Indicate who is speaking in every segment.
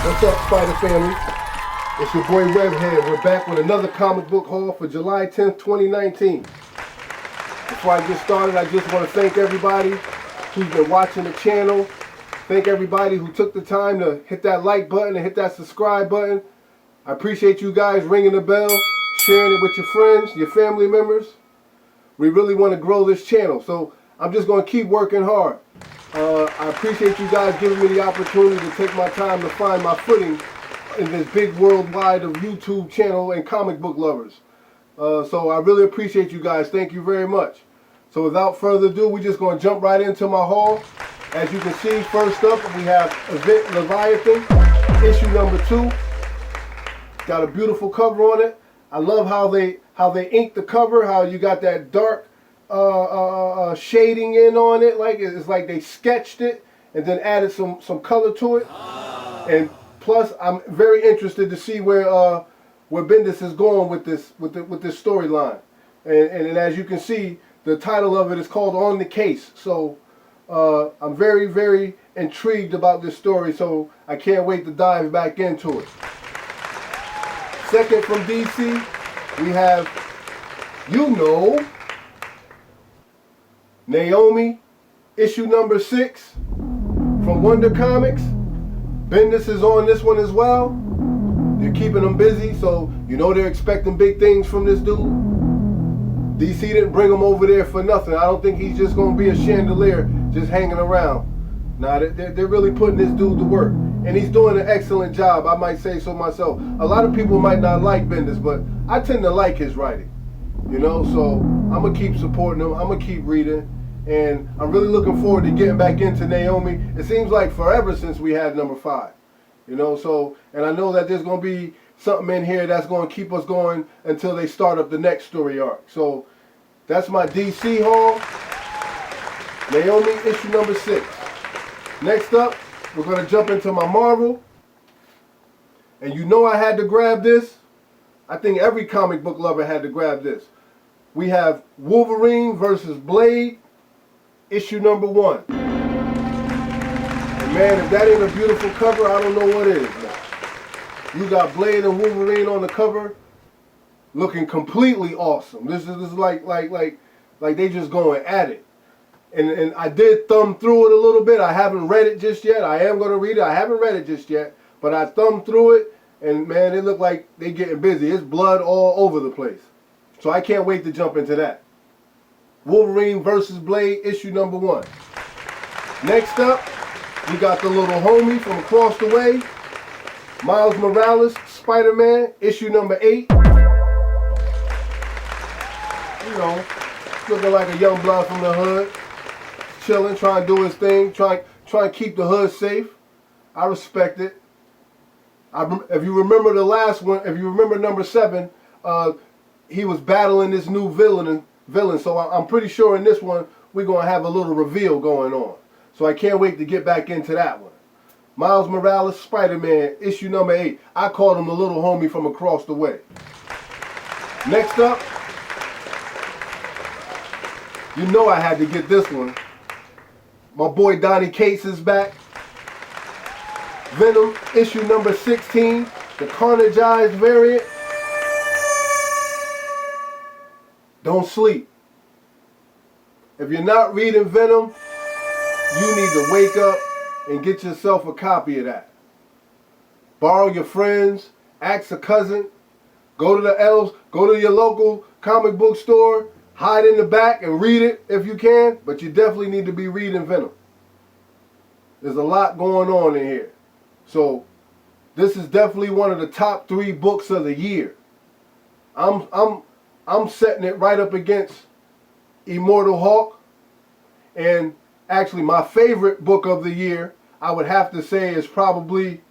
Speaker 1: What's up, Spider family? It's your boy Webhead. We're back with another comic book haul for July 10th, 2019. Before I get started, I just want to thank everybody who's been watching the channel. Thank everybody who took the time to hit that like button and hit that subscribe button. I appreciate you guys ringing the bell, sharing it with your friends, your family members. We really want to grow this channel, so I'm just going to keep working hard. I appreciate you guys giving me the opportunity to take my time to find my footing in this big worldwide of YouTube channel and comic book lovers. So I really appreciate you guys. Thank you very much. So without further ado, we're just going to jump right into my haul. As you can see, first up we have Event Leviathan, issue number 2. Got a beautiful cover on it. I love how they inked the cover, how you got that dark shading in on it, like it's like they sketched it and then added some color to it. And plus, I'm very interested to see where Bendis is going with this storyline. And as you can see, the title of it is called On the Case. So I'm very, very intrigued about this story. So I can't wait to dive back into it. Second from DC, we have, Naomi, issue number 6 from Wonder Comics. Bendis is on this one as well. They're keeping them busy, so they're expecting big things from this dude. DC didn't bring him over there for nothing. I don't think he's just going to be a chandelier just hanging around. Nah, they're really putting this dude to work. And he's doing an excellent job, I might say so myself. A lot of people might not like Bendis, but I tend to like his writing. So I'm going to keep supporting him. I'm going to keep reading. And I'm really looking forward to getting back into Naomi. It seems like forever since we had number 5. So, and I know that there's going to be something in here that's going to keep us going until they start up the next story arc. So that's my DC haul. Naomi, issue number 6. Next up, we're going to jump into my Marvel. And I had to grab this. I think every comic book lover had to grab this. We have Wolverine versus Blade, issue number 1. And man, if that ain't a beautiful cover, I don't know what is now. You got Blade and Wolverine on the cover, looking completely awesome. This is like they just going at it. And I did thumb through it a little bit. I haven't read it just yet. I am going to read it. I haven't read it just yet, but I thumbed through it, and man, it looked like they getting busy. It's blood all over the place. So I can't wait to jump into that. Wolverine versus Blade, issue number 1. Next up, we got the little homie from across the way, Miles Morales, Spider-Man, issue number 8. Looking like a young blood from the hood, chilling, trying to do his thing, trying to keep the hood safe. I respect it. If you remember the last one, if you remember number 7, he was battling this new villain. So I'm pretty sure in this one we're gonna have a little reveal going on. So I can't wait to get back into that one. Miles Morales, Spider-Man, issue number 8. I called him the little homie from across the way. Next up, I had to get this one. My boy Donny Cates is back. Venom, issue number 16, the Carnageized variant. Don't sleep. If you're not reading Venom, you need to wake up and get yourself a copy of that. Borrow your friends, ask a cousin, go to the elves, go to your local comic book store, hide in the back and read it if you can, but you definitely need to be reading Venom. There's a lot going on in here. So this is definitely one of the top 3 books of the year. I'm setting it right up against Immortal Hulk, and actually my favorite book of the year, I would have to say, is probably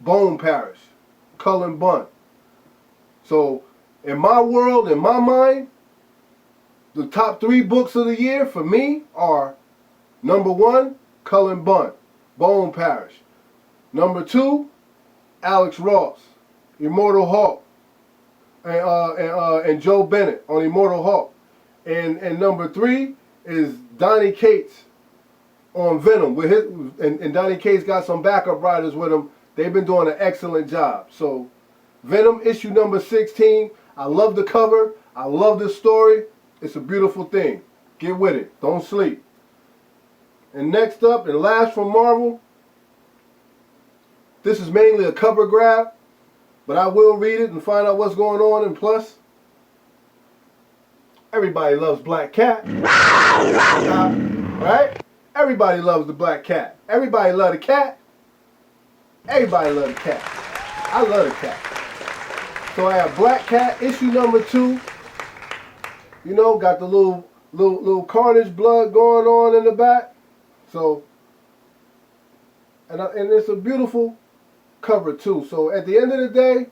Speaker 1: Bone Parish, Cullen Bunn. So in my world, in my mind, the top 3 books of the year for me are number 1, Cullen Bunn, Bone Parish. Number 2, Alex Ross, Immortal Hulk, and Joe Bennett on Immortal Hulk. And number 3 is Donny Cates on Venom. With his, and Donny Cates got some backup writers with him They've been doing an excellent job. So Venom issue number 16. I love the cover. I love the story. It's a beautiful thing. Get with it. Don't sleep. And next up, and last from Marvel, this is mainly a cover grab, but I will read it and find out what's going on. And plus, everybody loves Black Cat. Right? Everybody loves the Black Cat. Everybody love the cat. Everybody love the cat. I love the cat. So I have Black Cat issue number 2. You know, got the little Carnage blood going on in the back. So, and it's a beautiful cover too. So at the end of the day,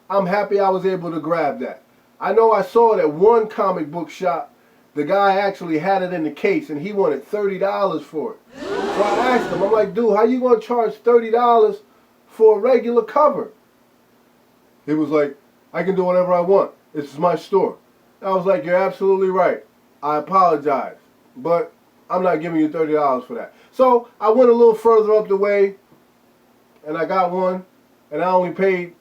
Speaker 1: I'm happy I was able to grab that. I know I saw it at one comic book shop. The guy actually had it in the case and he wanted $30 for it. So I asked him, I'm like, dude, how you gonna charge $30 for a regular cover? He was like, I can do whatever I want. It's my store. I was like, you're absolutely right. I apologize, but I'm not giving you $30 for that. So I went a little further up the way and I got one and I only paid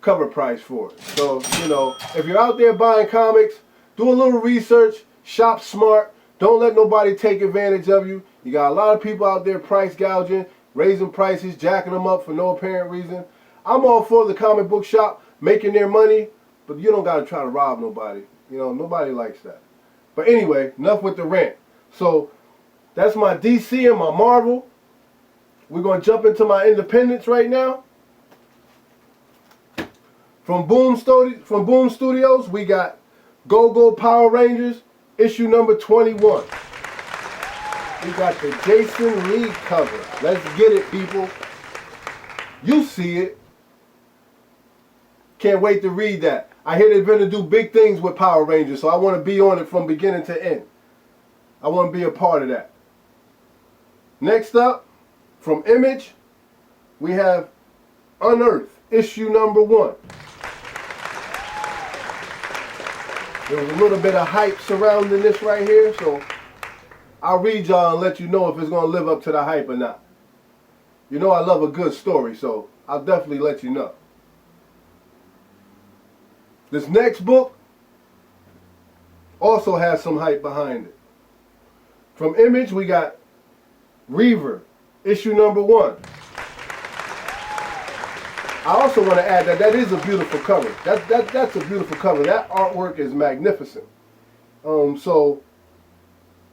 Speaker 1: cover price for it. So, you know, if you're out there buying comics, do a little research, shop smart, don't let nobody take advantage of you. You got a lot of people out there price gouging, raising prices, jacking them up for no apparent reason. I'm all for the comic book shop making their money, but you don't got to try to rob nobody. You know, nobody likes that. But anyway, enough with the rant. So that's my DC and my Marvel. We're going to jump into my independents right now. From Boom Studios, we got Go-Go Power Rangers, issue number 21. We got the Jason Lee cover. Let's get it, people. You see it. Can't wait to read that. I hear they're going to do big things with Power Rangers, so I want to be on it from beginning to end. I want to be a part of that. Next up, from Image, we have Unearth, issue number 1. There was a little bit of hype surrounding this right here, so I'll read y'all and let you know if it's going to live up to the hype or not. You know I love a good story, so I'll definitely let you know. This next book also has some hype behind it. From Image, we got Reaver, issue number 1. I also want to add that that is a beautiful cover. That's a beautiful cover. That artwork is magnificent. So,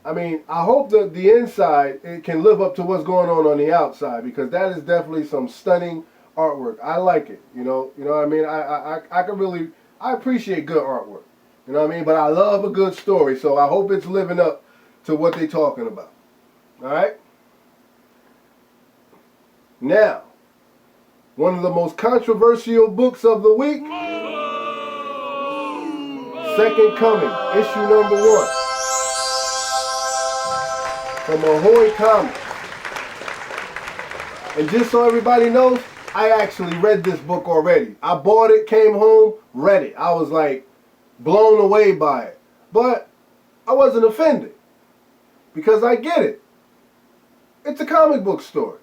Speaker 1: I mean, I hope that the inside it can live up to what's going on the outside, because that is definitely some stunning artwork. I like it. You know what I mean. I can really appreciate good artwork. You know what I mean. But I love a good story, so I hope it's living up to what they're talking about. All right. Now, one of the most controversial books of the week, Second Coming, issue number 1, from Ahoy Comics. And just so everybody knows, I actually read this book already. I bought it, came home, read it. I was like blown away by it. But I wasn't offended, because I get it. It's a comic book story.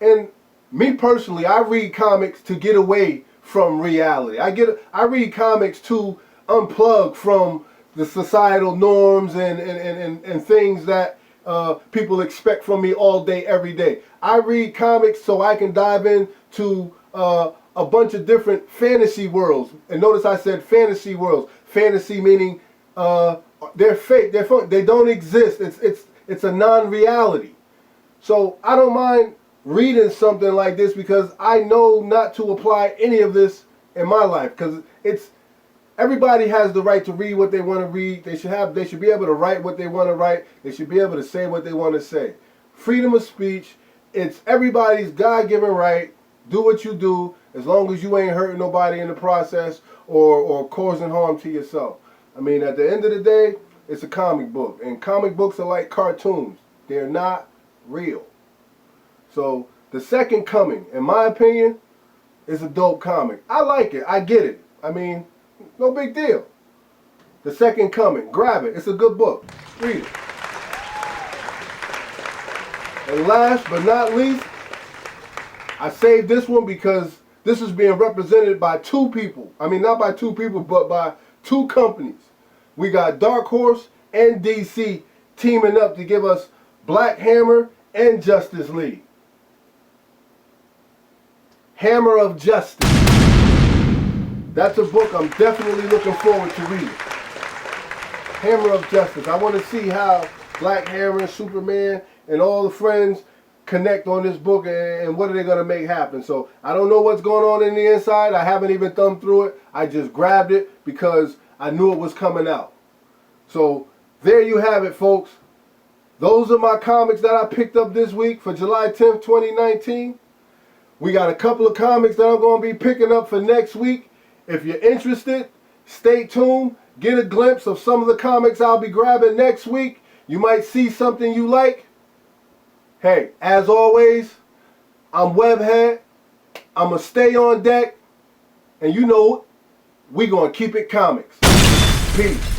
Speaker 1: And me personally, I read comics to get away from reality. I read comics to unplug from the societal norms and things that people expect from me all day, every day. I read comics so I can dive into a bunch of different fantasy worlds. And notice I said fantasy worlds. Fantasy meaning they're fake. They don't exist. It's a non-reality. So I don't mind reading something like this, because I know not to apply any of this in my life, because everybody has the right to read what they want to read. They should be able to write what they want to write. They should be able to say what they want to say. Freedom of speech, it's everybody's God-given right. Do what you do, as long as you ain't hurting nobody in the process or causing harm to yourself. I mean, at the end of the day, it's a comic book, and comic books are like cartoons. They're not real. So, The Second Coming, in my opinion, is a dope comic. I like it. I get it. I mean, no big deal. The Second Coming. Grab it. It's a good book. Read it. And last but not least, I saved this one because this is being represented by two people. I mean, not by two people, but by two companies. We got Dark Horse and DC teaming up to give us Black Hammer and Justice League. Hammer of Justice. That's a book I'm definitely looking forward to reading. Hammer of Justice. I want to see how Black Hammer and Superman and all the friends connect on this book, and what are they going to make happen. So I don't know what's going on in the inside. I haven't even thumbed through it. I just grabbed it because I knew it was coming out. So there you have it, folks. Those are my comics that I picked up this week for July 10th, 2019. We got a couple of comics that I'm going to be picking up for next week. If you're interested, stay tuned. Get a glimpse of some of the comics I'll be grabbing next week. You might see something you like. Hey, as always, I'm Webhead. I'm going to stay on deck. And you know, we going to keep it comics. Peace.